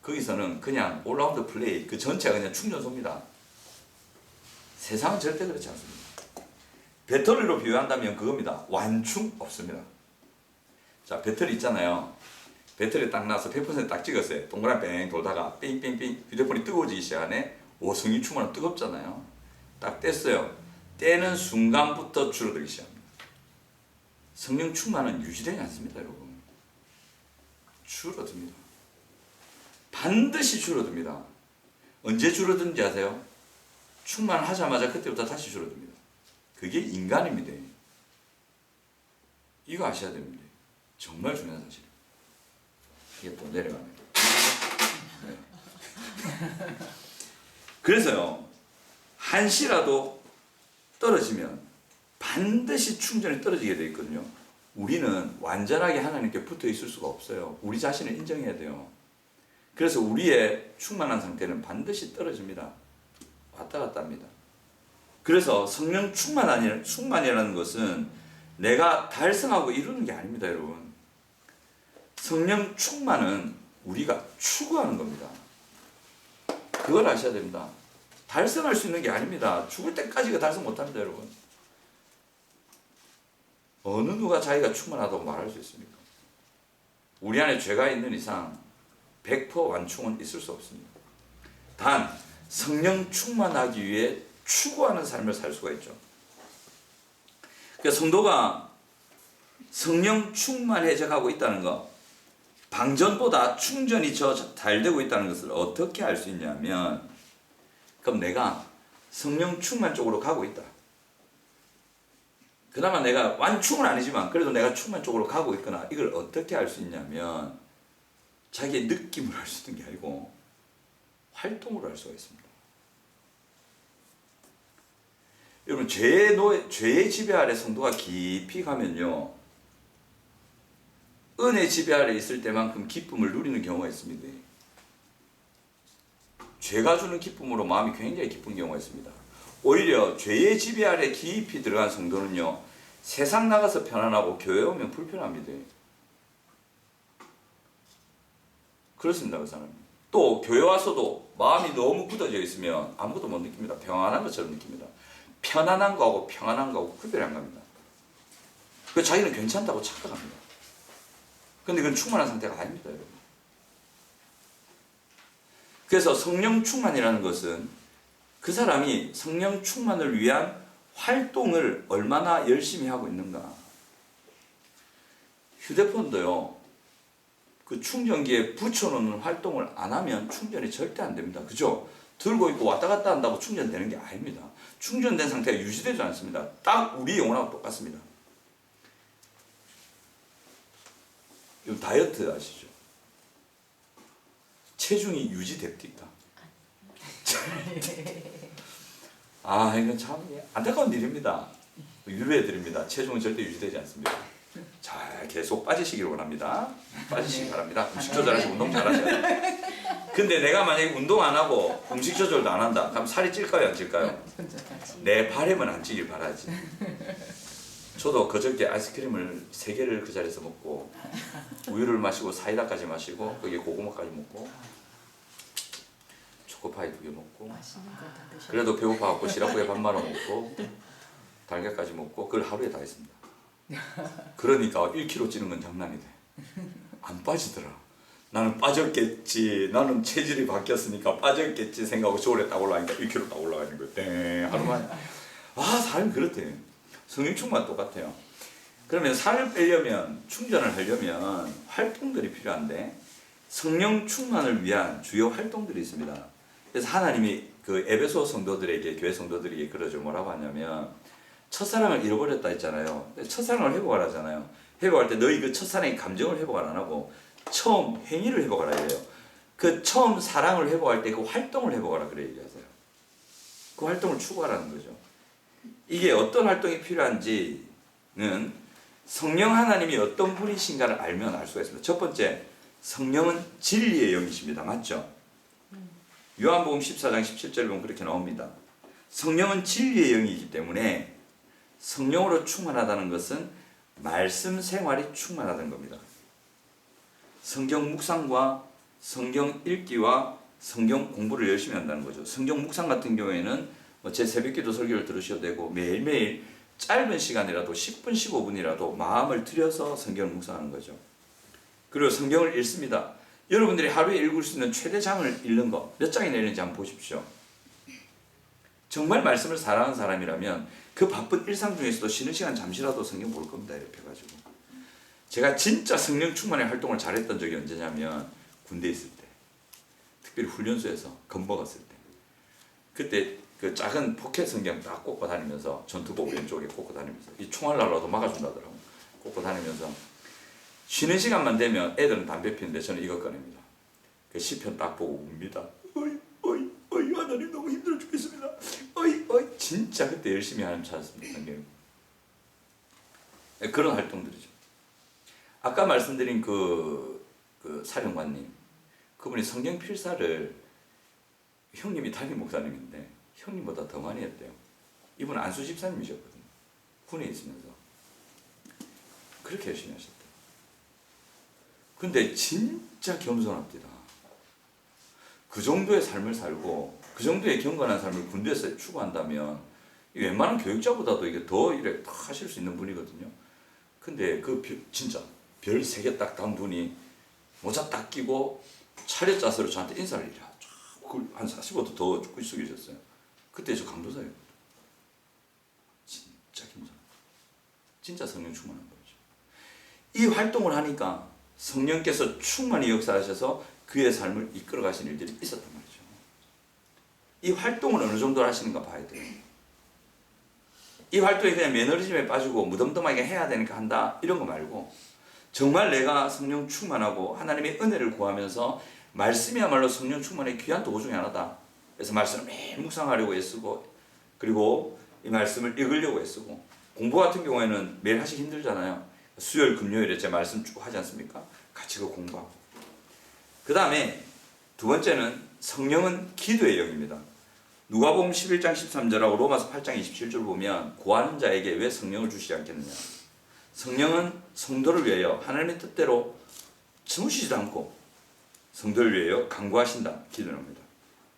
A: 거기서는 그냥 올라운드 플레이 그 전체가 그냥 충전소입니다. 세상은 절대 그렇지 않습니다. 배터리로 비유한다면 그겁니다. 완충 없습니다. 자, 배터리 있잖아요. 배터리 딱 나서 100% 찍었어요. 동그란 뺑 돌다가 삥삥삥 휴대폰이 뜨거워지기 시작하네. 성령 충만은 뜨겁잖아요. 딱 뗐어요. 떼는 순간부터 줄어들기 시작합니다. 성령 충만은 유지되지 않습니다, 여러분. 줄어듭니다. 반드시 줄어듭니다. 언제 줄어드는지 아세요? 충만하자마자 그때부터 다시 줄어듭니다. 그게 인간입니다. 이거 아셔야 됩니다. 정말 중요한 사실. 이게 또 내려가네요. 네. 그래서요, 한시라도 떨어지면 반드시 충전이 떨어지게 되어 있거든요. 우리는 완전하게 하나님께 붙어 있을 수가 없어요. 우리 자신을 인정해야 돼요. 그래서 우리의 충만한 상태는 반드시 떨어집니다. 왔다 갔다 합니다. 그래서 성령 충만이라는 것은 내가 달성하고 이루는 게 아닙니다, 여러분. 성령 충만은 우리가 추구하는 겁니다. 그걸 아셔야 됩니다. 달성할 수 있는 게 아닙니다. 죽을 때까지가 달성 못합니다, 여러분. 어느 누가 자기가 충만하다고 말할 수 있습니까? 우리 안에 죄가 있는 이상 100% 완충은 있을 수 없습니다. 단 성령 충만하기 위해 추구하는 삶을 살 수가 있죠. 그러니까 성도가 성령 충만해져 가고 있다는 것, 방전보다 충전이 잘 되고 있다는 것을 어떻게 알 수 있냐면, 그럼 내가 성령 충만 쪽으로 가고 있다. 그나마 내가 완충은 아니지만 그래도 내가 충만 쪽으로 가고 있거나, 이걸 어떻게 알 수 있냐면 자기의 느낌으로 알 수 있는 게 아니고 활동으로 알 수가 있습니다. 여러분, 죄의 지배 아래 성도가 깊이 가면요, 은혜 지배 아래 있을 때만큼 기쁨을 누리는 경우가 있습니다. 죄가 주는 기쁨으로 마음이 굉장히 기쁜 경우가 있습니다. 오히려 죄의 지배 아래 깊이 들어간 성도는요, 세상 나가서 편안하고 교회 오면 불편합니다. 그렇습니다, 그 사람이. 또 교회 와서도 마음이 너무 굳어져 있으면 아무것도 못 느낍니다. 평안한 것처럼 느낍니다. 편안한 거하고 평안한 거하고 구별이 안 갑니다. 그 자기는 괜찮다고 착각합니다. 근데 그건 충만한 상태가 아닙니다, 여러분. 그래서 성령 충만이라는 것은 그 사람이 성령 충만을 위한 활동을 얼마나 열심히 하고 있는가. 휴대폰도요, 그 충전기에 붙여놓는 활동을 안 하면 충전이 절대 안 됩니다. 그죠? 들고 있고 왔다 갔다 한다고 충전되는 게 아닙니다. 충전된 상태가 유지되지 않습니다. 딱 우리 영혼하고 똑같습니다. 이 다이어트 아시죠? 체중이 유지됩니까? 아, 이건 참 안타까운 일입니다. 유료해드립니다. 체중은 절대 유지되지 않습니다. 자, 계속 빠지시기를 원합니다. 빠지시기 바랍니다. 음식 조절하시고 운동 잘하셔야 돼요. 근데 내가 만약에 운동 안 하고 음식 조절도 안 한다. 그럼 살이 찔까요, 안 찔까요? 내 바람은 안 찌길 바라지. 저도 그저께 아이스크림을 3개를 그 자리에서 먹고 우유를 마시고 사이다까지 마시고 거기에 고구마까지 먹고 초코파이 2개 먹고 그래도 배고파갖고 시락국에 밥 말아 먹고 달걀까지 먹고 그걸 하루에 다 했습니다. 그러니까 1kg 찌는 건 장난이 돼. 안 빠지더라. 나는 빠졌겠지. 나는 체질이 바뀌었으니까 빠졌겠지 생각하고 저울에 딱 올라가니까 1kg 딱 올라가는 거예요. 땡 하루만에. 아, 사람이 그렇대. 성형충만 똑같아요. 그러면 살을 빼려면 충전을 하려면 활동들이 필요한데 성령 충만을 위한 주요 활동들이 있습니다. 그래서 하나님이 그 에베소 성도들에게 교회 성도들에게 그러죠. 뭐라고 하냐면 첫사랑을 잃어버렸다 했잖아요. 첫사랑을 회복하라 하잖아요. 회복할 때 너희 그 첫사랑의 감정을 회복을 안 하고 처음 행위를 회복하라 이래요. 그 처음 사랑을 회복할 때 그 활동을 회복하라 그래 얘기하세요. 그 활동을 추구하라는 거죠. 이게 어떤 활동이 필요한지는 성령 하나님이 어떤 분이신가를 알면 알 수가 있습니다. 첫 번째, 성령은 진리의 영이십니다. 맞죠? 요한복음 14장 17절에 보면 그렇게 나옵니다. 성령은 진리의 영이기 때문에 성령으로 충만하다는 것은 말씀 생활이 충만하다는 겁니다. 성경 묵상과 성경 읽기와 성경 공부를 열심히 한다는 거죠. 성경 묵상 같은 경우에는 제 새벽기도 설교를 들으셔도 되고 매일매일 짧은 시간이라도 10분 15분이라도 마음을 들여서 성경을 묵상하는 거죠. 그리고 성경을 읽습니다. 여러분들이 하루에 읽을 수 있는 최대 장을 읽는 거 몇 장이나 읽는지 한번 보십시오. 정말 말씀을 사랑하는 사람이라면 그 바쁜 일상 중에서도 쉬는 시간 잠시라도 성경 볼 겁니다. 이렇게 해가지고 제가 진짜 성령 충만의 활동을 잘했던 적이 언제냐면 군대에 있을 때, 특별히 훈련소에서 겁먹었을 때, 그때 그 작은 포켓 성경 딱 꽂고 다니면서 전투복 왼쪽에 꽂고 다니면서 이 총알 날라도 막아준다더라고. 꽂고 다니면서 쉬는 시간만 되면 애들은 담배 피는데 저는 이거 꺼냅니다. 그 시편 딱 보고 웁니다. 어이 하나님 너무 힘들어 죽겠습니다. 어이 진짜 그때 열심히 하나님 찾았습니다. 성경. 그런 활동들이죠. 아까 말씀드린 그 사령관님, 그분이 성경 필사를 형님이 담임 목사님인데 형님보다 더 많이 했대요. 이분은 안수 집사님이셨거든요. 군에 있으면서 그렇게 열심히 하셨대요. 근데 진짜 겸손합니다. 그 정도의 삶을 살고 그 정도의 경건한 삶을 군대에서 추구한다면 웬만한 교육자보다도 이게 더 이래 다 하실 수 있는 분이거든요. 근데 진짜 별 3개 딱 단 분이 모자 딱 끼고 차렷 자세로 저한테 인사를 이래 한 45도 더 쭉 숙이셨어요. 그때 저 강도사예요. 진짜 겸손. 진짜 성령 충만한 거죠. 이 활동을 하니까 성령께서 충만히 역사하셔서 그의 삶을 이끌어 가시는 일들이 있었단 말이죠. 이 활동을 어느 정도 하시는가 봐야 돼요. 이 활동이 그냥 매너리즘에 빠지고 무덤덤하게 해야 되니까 한다 이런 거 말고 정말 내가 성령 충만하고 하나님의 은혜를 구하면서 말씀이야말로 성령 충만의 귀한 도구 중에 하나다. 그래서 말씀을 매일 묵상하려고 애쓰고 그리고 이 말씀을 읽으려고 애쓰고 공부 같은 경우에는 매일 하시기 힘들잖아요. 수요일 금요일에 제 말씀 쭉 하지 않습니까? 같이 그 공부하고 그 다음에 두 번째는 성령은 기도의 영입니다. 누가복음 11장 13절하고 로마서 8장 27절 보면 구하는 자에게 왜 성령을 주시지 않겠느냐. 성령은 성도를 위하여 하나님의 뜻대로 주무시지도 않고 성도를 위하여 간구하신다. 기도합니다.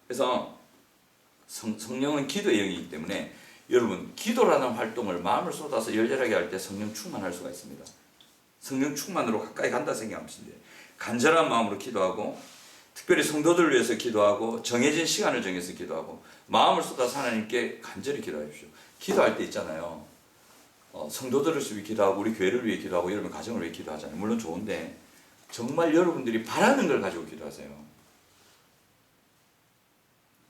A: 그래서 성령은 기도의 영이기 때문에 여러분 기도라는 활동을 마음을 쏟아서 열렬하게 할 때 성령 충만할 수가 있습니다. 성령 충만으로 가까이 간다 생각하시면 돼요. 간절한 마음으로 기도하고 특별히 성도들을 위해서 기도하고 정해진 시간을 정해서 기도하고 마음을 쏟아서 하나님께 간절히 기도하십시오. 기도할 때 있잖아요. 성도들을 위해 기도하고 우리 교회를 위해 기도하고 여러분 가정을 위해 기도하잖아요. 물론 좋은데 정말 여러분들이 바라는 걸 가지고 기도하세요.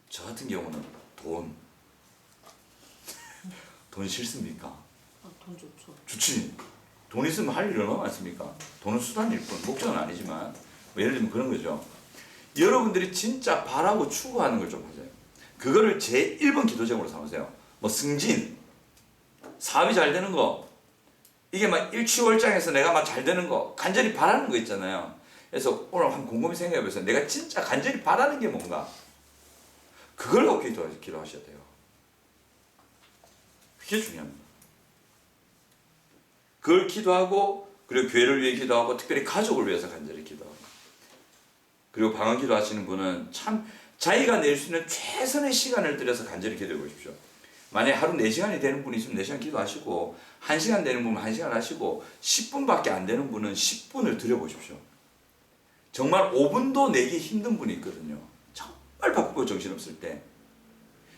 A: 저 같은 경우는 돈 싫습니까?
B: 돈 좋죠.
A: 좋지. 돈 있으면 할 일 얼마나 많습니까? 돈은 수단일 뿐, 목적은 아니지만 뭐 예를 들면 그런 거죠. 여러분들이 진짜 바라고 추구하는 걸 좀 하세요. 그거를 제 1번 기도제목으로 삼으세요. 뭐 승진, 사업이 잘 되는 거, 이게 막 일취월장해서 내가 막 잘 되는 거, 간절히 바라는 거 있잖아요. 그래서 오늘 한번 곰곰이 생각해 보세요. 내가 진짜 간절히 바라는 게 뭔가? 그걸 갖고 기도하셔야 돼요. 그게 중요합니다. 그걸 기도하고, 그리고 교회를 위해 기도하고, 특별히 가족을 위해서 간절히 기도하고, 그리고 방언 기도하시는 분은 참 자기가 낼 수 있는 최선의 시간을 들여서 간절히 기도해 보십시오. 만약에 하루 4시간이 되는 분이 있으면 4시간 기도하시고, 1시간 되는 분은 1시간 하시고, 10분밖에 안 되는 분은 10분을 드려보십시오. 정말 5분도 내기 힘든 분이 있거든요. 정말 바쁘고 정신없을 때.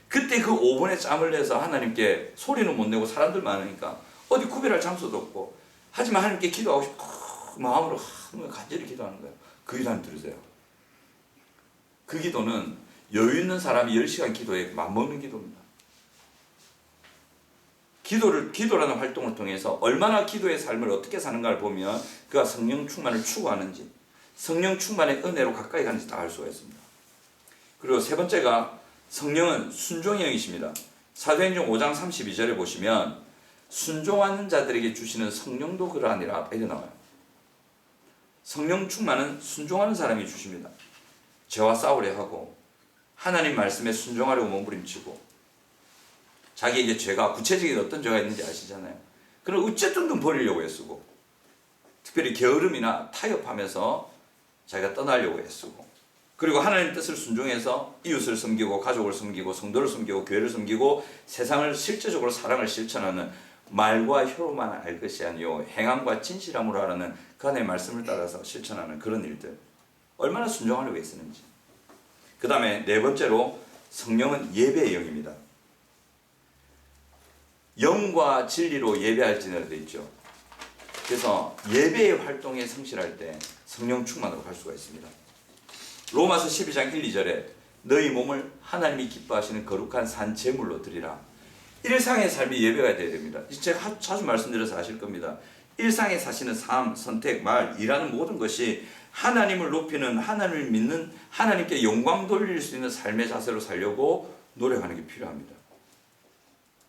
A: 그때 그 5분에 짬을 내서 하나님께 소리는 못 내고 사람들 많으니까 어디 구별할 장소도 없고, 하지만 하나님께 기도하고 싶고 마음으로 간절히 기도하는 거예요. 그 기도 한번 들으세요. 그 기도는 여유 있는 사람이 10시간 기도에 맞먹는 기도입니다. 기도라는 활동을 통해서 얼마나 기도의 삶을 어떻게 사는가를 보면 그가 성령 충만을 추구하는지, 성령 충만의 은혜로 가까이 가는지 다 알 수가 있습니다. 그리고 세 번째가 성령은 순종의 영이십니다. 사도행전 5장 32절에 보시면 순종하는 자들에게 주시는 성령도 그러하니라 이렇게 나와요. 성령 충만은 순종하는 사람이 주십니다. 죄와 싸우려 하고 하나님 말씀에 순종하려고 몸부림치고, 자기에게 죄가 구체적인 어떤 죄가 있는지 아시잖아요. 그럼 어쨌든 버리려고 애쓰고, 특별히 게으름이나 타협하면서 자기가 떠나려고 애쓰고, 그리고 하나님 뜻을 순종해서 이웃을 섬기고 가족을 섬기고 성도를 섬기고 교회를 섬기고 세상을 실제적으로 사랑을 실천하는, 말과 혀로만 알 것이 아니요 행함과 진실함으로 하라는 그 하나님의 말씀을 따라서 실천하는 그런 일들, 얼마나 순종하려고 애쓰는지. 그 다음에 네 번째로 성령은 예배의 영입니다. 영과 진리로 예배할지니라 되어 있죠. 그래서 예배의 활동에 성실할 때 성령 충만으로 갈 수가 있습니다. 로마서 12장 1, 2절에 너희 몸을 하나님이 기뻐하시는 거룩한 산 제물로 드리라. 일상의 삶이 예배가 되어야 됩니다. 제가 자주 말씀드려서 아실 겁니다. 일상에 사시는 삶, 선택, 말, 일하는 모든 것이 하나님을 높이는, 하나님을 믿는, 하나님께 영광 돌릴 수 있는 삶의 자세로 살려고 노력하는 게 필요합니다.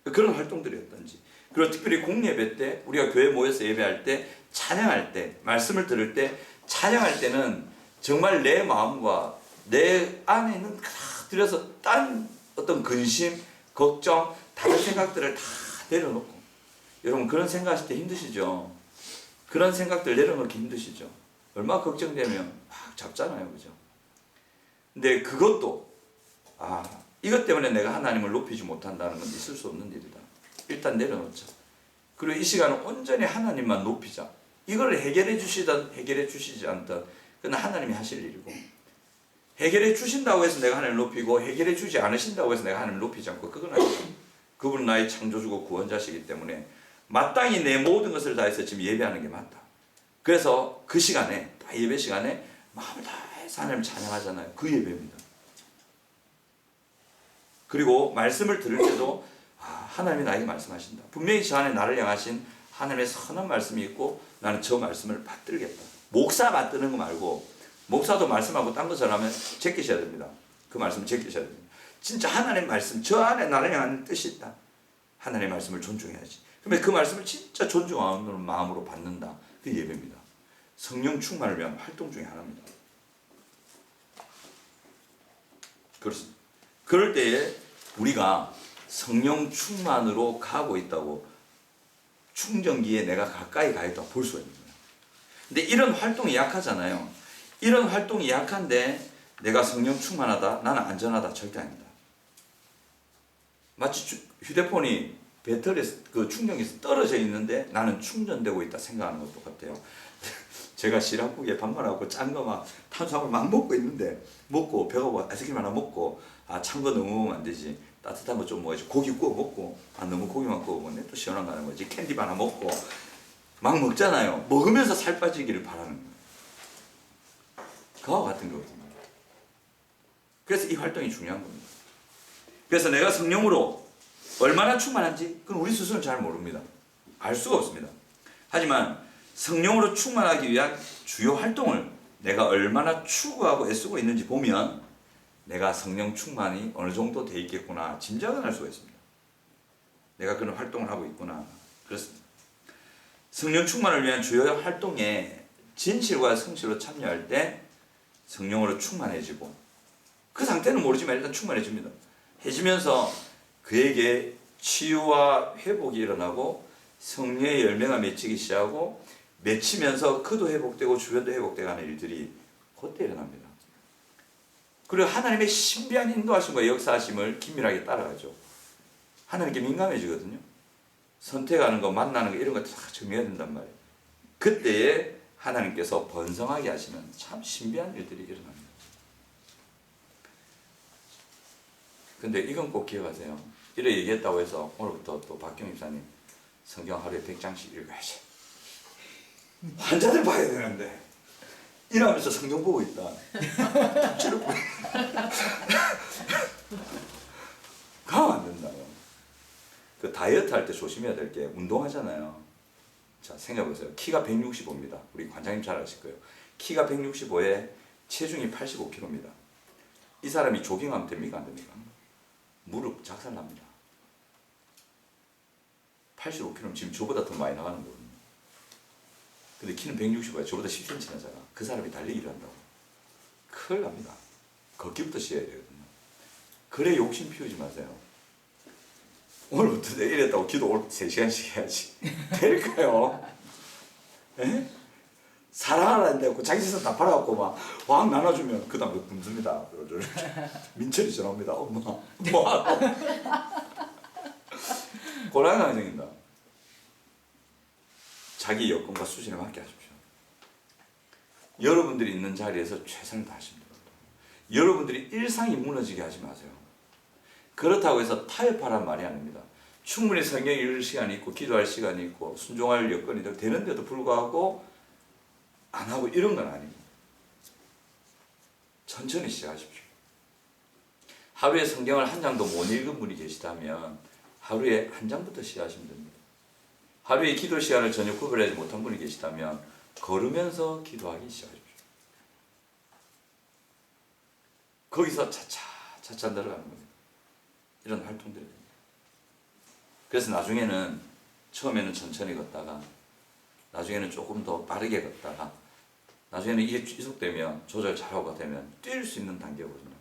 A: 그런 활동들이었던지. 그리고 특별히 공예배 때, 우리가 교회 모여서 예배할 때, 찬양할 때, 말씀을 들을 때, 찬양할 때는 정말 내 마음과 내 안에 있는 다 들여서 딴 어떤 근심, 걱정, 다른 생각들을 다 내려놓고. 여러분 그런 생각하실 때 힘드시죠? 그런 생각들 내려놓기 힘드시죠? 얼마나 걱정되면 막 잡잖아요. 그죠? 근데 그것도 이것 때문에 내가 하나님을 높이지 못한다는 건 있을 수 없는 일이다. 일단 내려놓자. 그리고 이 시간은 온전히 하나님만 높이자. 이걸 해결해 주시든 해결해 주시지 않든 그건 하나님이 하실 일이고, 해결해 주신다고 해서 내가 하나님을 높이고 해결해 주지 않으신다고 해서 내가 하나님을 높이지 않고, 그건 아니죠. 그분은 나의 창조주고 구원자시기 때문에 마땅히 내 모든 것을 다해서 지금 예배하는 게 맞다. 그래서 그 시간에, 예배 시간에 마음을 다해서 하나님을 찬양하잖아요. 그 예배입니다. 그리고 말씀을 들을 때도 하나님이 나에게 말씀하신다. 분명히 저 안에 나를 향하신 하나님의 선한 말씀이 있고 나는 저 말씀을 받들겠다. 목사 받드는 거 말고, 목사도 말씀하고 딴 거 전하면 제끼셔야 됩니다. 그 말씀을 제끼셔야 됩니다. 진짜 하나님의 말씀, 저 안에 나를 향하는 뜻이 있다. 하나님의 말씀을 존중해야지. 그러면 그 말씀을 진짜 존중하는 마음으로 받는다. 그 예배입니다. 성령 충만을 위한 활동 중에 하나입니다. 그렇습니다. 그럴 때에 우리가 성령 충만으로 가고 있다고, 충전기에 내가 가까이 가 있다고 볼 수가 있는 거예요. 근데 이런 활동이 약하잖아요. 이런 활동이 약한데 내가 성령 충만하다, 나는 안전하다, 절대 아닙니다. 마치 휴대폰이 배터리 그 충전기에서 떨어져 있는데 나는 충전되고 있다 생각하는 것도 같아요. 제가 시락국에 밥말하고 짠 거 막 탄수화물 막 먹고 있는데, 먹고 배가 고파 아이스크림 하나 먹고 찬 거 너무 먹으면 안 되지, 따뜻한 거 좀 먹어야지. 고기 구워 먹고 너무 고기만 구워 먹네, 또 시원한 거 하는 거지. 캔디 하나 먹고 막 먹잖아요. 먹으면서 살 빠지기를 바라는 거예요. 그와 같은 거거든요. 그래서 이 활동이 중요한 겁니다. 그래서 내가 성령으로 얼마나 충만한지 그건 우리 스스로는 잘 모릅니다. 알 수가 없습니다. 하지만 성령으로 충만하기 위한 주요 활동을 내가 얼마나 추구하고 애쓰고 있는지 보면 내가 성령 충만이 어느 정도 돼 있겠구나 짐작은 할 수가 있습니다. 내가 그런 활동을 하고 있구나. 그렇습니다. 성령 충만을 위한 주요 활동에 진실과 성실로 참여할 때 성령으로 충만해지고 그 상태는 모르지만 일단 충만해집니다. 해지면서 그에게 치유와 회복이 일어나고 성령의 열매가 맺히기 시작하고 맺히면서 그도 회복되고 주변도 회복되고 하는 일들이 그때 일어납니다. 그리고 하나님의 신비한 인도하심과 역사하심을 긴밀하게 따라가죠. 하나님께 민감해지거든요. 선택하는 거, 만나는 거 이런 거 다 정해야 된단 말이에요. 그때에 하나님께서 번성하게 하시는 참 신비한 일들이 일어납니다. 근데 이건 꼭 기억하세요. 이래 얘기했다고 해서 오늘부터 또 박경 입사님 성경 하루에 100장씩 읽어야지. 환자들 봐야 되는데 이러면서 성경 보고 있다. 가면 안 된다요. 그 다이어트 할 때 조심해야 될 게 운동하잖아요. 자, 생각해보세요. 키가 165입니다. 우리 관장님 잘 아실 거예요. 키가 165에 체중이 85kg입니다. 이 사람이 조깅하면 됩니까? 안 됩니까? 무릎 작살납니다. 85kg면 지금 저보다 더 많이 나가는 거거든요. 근데 키는 165야. 저보다 10cm나 작아. 그 사람이 달리기를 한다고. 큰일 납니다. 걷기부터 시작해야 되거든요. 그래 욕심 피우지 마세요. 오늘부터 내가 이랬다고 기도 오늘 3시간씩 해야지. 될까요? 에? 사랑하라는데 자기 재산 다 팔아갖고 막 확 나눠주면 그 다음에 굶습니다. 민철이 전화옵니다. 엄마 뭐하고 곤란한 상황입니다. 자기 여건과 수준에 맞게 하십시오. 여러분들이 있는 자리에서 최선을 다하시면 됩니다. 여러분들이 일상이 무너지게 하지 마세요. 그렇다고 해서 타협하란 말이 아닙니다. 충분히 성경 읽을 시간이 있고 기도할 시간이 있고 순종할 여건이 되는데도 불구하고 안 하고 이런 건 아닙니다. 천천히 시작하십시오. 하루에 성경을 한 장도 못 읽은 분이 계시다면 하루에 한 장부터 시작하시면 됩니다. 하루에 기도 시간을 전혀 구별하지 못한 분이 계시다면 걸으면서 기도하기 시작하십시오. 거기서 차차 늘어가는 겁니다. 이런 활동들이 됩니다. 그래서 나중에는 처음에는 천천히 걷다가 나중에는 조금 더 빠르게 걷다가 나중에는 이게 지속되면 조절 잘하고 되면 뛸 수 있는 단계거든요.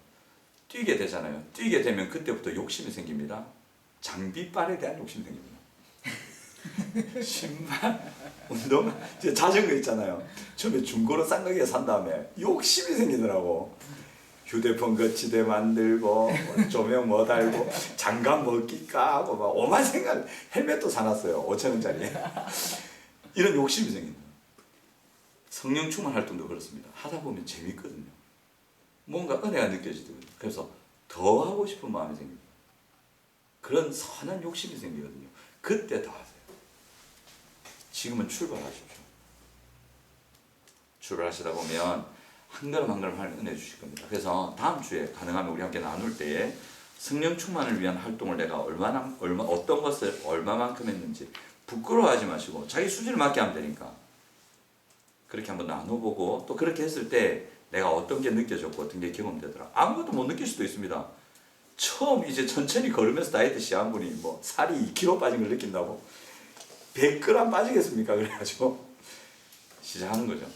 A: 뛰게 되잖아요. 뛰게 되면 그때부터 욕심이 생깁니다. 장비빨에 대한 욕심이 생깁니다. 신발, 운동, 자전거 있잖아요. 처음에 중고로 싼 가게에 산 다음에 욕심이 생기더라고. 휴대폰 거치대 만들고 조명 뭐 달고 장갑 뭐 낄까 하고 막 오만 생각. 헬멧도 사놨어요. 5,000원짜리. 이런 욕심이 생긴다. 성령 충만 활동도 그렇습니다. 하다 보면 재밌거든요. 뭔가 은혜가 느껴지거든요. 그래서 더 하고 싶은 마음이 생깁니다. 그런 선한 욕심이 생기거든요. 그때 더 하세요. 지금은 출발하십시오. 출발하시다 보면 한 걸음 한 걸음 하는 은혜 주실 겁니다. 그래서 다음 주에 가능하면 우리 함께 나눌 때에 성령 충만을 위한 활동을 내가 어떤 것을 얼마만큼 했는지 부끄러워하지 마시고 자기 수준을 맞게 하면 되니까 그렇게 한번 나눠보고 또 그렇게 했을 때 내가 어떤 게 느껴졌고 어떤 게 경험되더라. 아무것도 못 느낄 수도 있습니다. 처음 이제 천천히 걸으면서 다이어트 시작한 분이 뭐 살이 2kg 빠진 걸 느낀다고 100g 빠지겠습니까? 그래가지고 시작하는 거죠.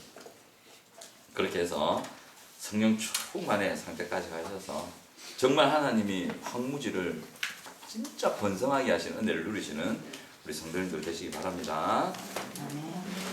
A: 그렇게 해서 성령 충만의 상태까지 가셔서 정말 하나님이 황무지를 진짜 번성하게 하시는 은혜를 누리시는 우리 성도님들 되시기 바랍니다.
B: 아멘.